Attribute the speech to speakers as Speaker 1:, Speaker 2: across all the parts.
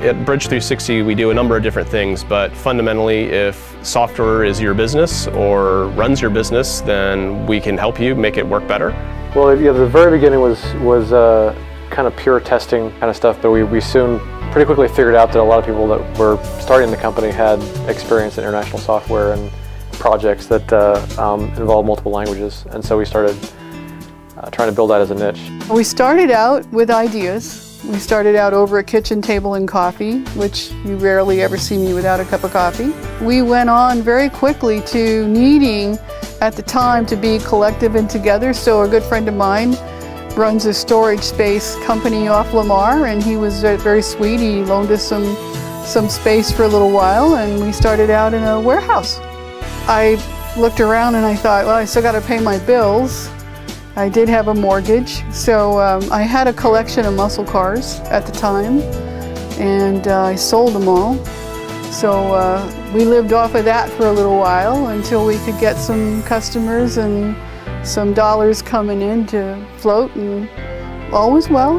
Speaker 1: At Bridge360 we do a number of different things, but fundamentally if software is your business or runs your business, then we can help you make it work better.
Speaker 2: Well, yeah, the very beginning was kind of pure testing kind of stuff, but we soon pretty quickly figured out that a lot of people that were starting the company had experience in international software and projects that involve multiple languages, and so we started trying to build that as a niche.
Speaker 3: We started out with ideas. We started out over a kitchen table and coffee, which you rarely ever see me without a cup of coffee. We went on very quickly to needing, at the time, to be collective and together. So a good friend of mine runs a storage space company off Lamar, and he was very sweet. He loaned us some space for a little while, and we started out in a warehouse. I looked around and I thought, well, I still got to pay my bills. I did have a mortgage, so I had a collection of muscle cars at the time, and I sold them all. So we lived off of that for a little while until we could get some customers and some dollars coming in to float, and all was well.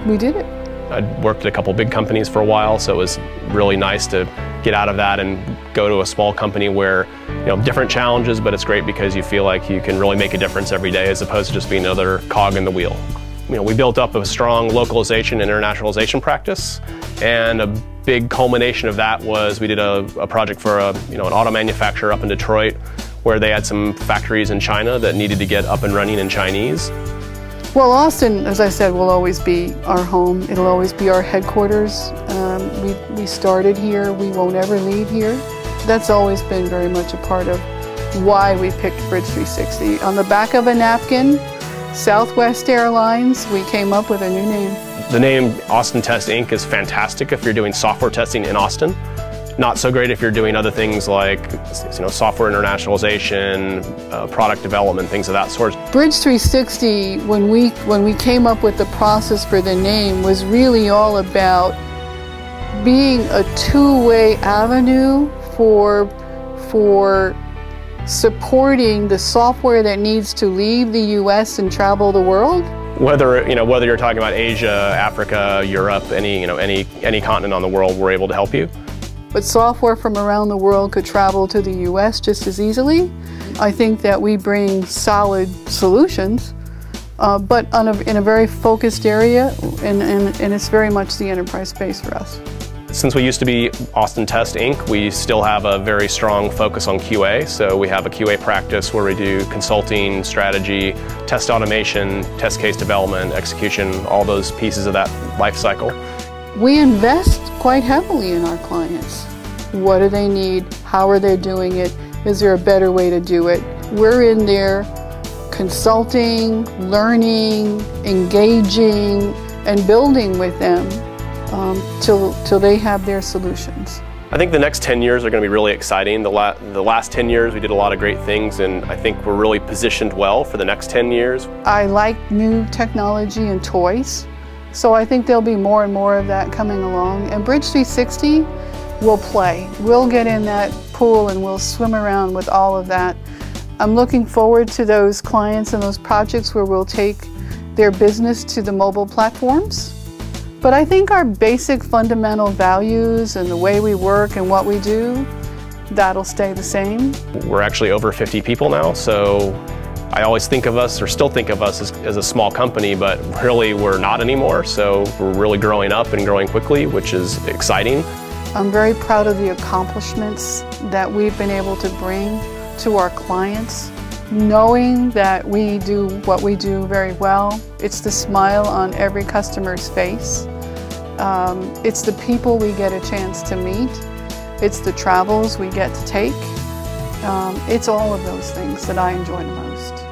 Speaker 3: We did it.
Speaker 1: I'd worked at a couple big companies for a while, so it was really nice to get out of that and go to a small company where, you know, different challenges, but it's great because you feel like you can really make a difference every day as opposed to just being another cog in the wheel. You know, we built up a strong localization and internationalization practice, and a big culmination of that was we did a project for an auto manufacturer up in Detroit where they had some factories in China that needed to get up and running in Chinese.
Speaker 3: Well, Austin, as I said, will always be our home. It'll always be our headquarters. We started here. We won't ever leave here. That's always been very much a part of why we picked Bridge360. On the back of a napkin, Southwest Airlines, we came up with a new name.
Speaker 1: The name Austin Test Inc. is fantastic if you're doing software testing in Austin. Not so great if you're doing other things like, software internationalization, product development, things of that sort.
Speaker 3: Bridge360, when we came up with the process for the name, was really all about being a two-way avenue for supporting the software that needs to leave the U.S. and travel the world.
Speaker 1: Whether you're talking about Asia, Africa, Europe, any continent on the world, we're able to help you.
Speaker 3: But software from around the world could travel to the U.S. just as easily. I think that we bring solid solutions, but in a very focused area, and it's very much the enterprise space for us.
Speaker 1: Since we used to be Austin Test Inc., we still have a very strong focus on QA. So we have a QA practice where we do consulting, strategy, test automation, test case development, execution, all those pieces of that life cycle.
Speaker 3: We invest quite heavily in our clients. What do they need? How are they doing it? Is there a better way to do it? We're in there consulting, learning, engaging, and building with them till they have their solutions.
Speaker 1: I think the next 10 years are going to be really exciting. The last 10 years we did a lot of great things, and I think we're really positioned well for the next 10 years.
Speaker 3: I like new technology and toys. So I think there'll be more and more of that coming along. And Bridge360 will play. We'll get in that pool and we'll swim around with all of that. I'm looking forward to those clients and those projects where we'll take their business to the mobile platforms. But I think our basic fundamental values and the way we work and what we do, that'll stay the same.
Speaker 1: We're actually over 50 people now, so I always think of us, or still think of us, as a small company, but really we're not anymore. So we're really growing up and growing quickly, which is exciting.
Speaker 3: I'm very proud of the accomplishments that we've been able to bring to our clients. Knowing that we do what we do very well, it's the smile on every customer's face. It's the people we get a chance to meet. It's the travels we get to take. It's all of those things that I enjoy the most.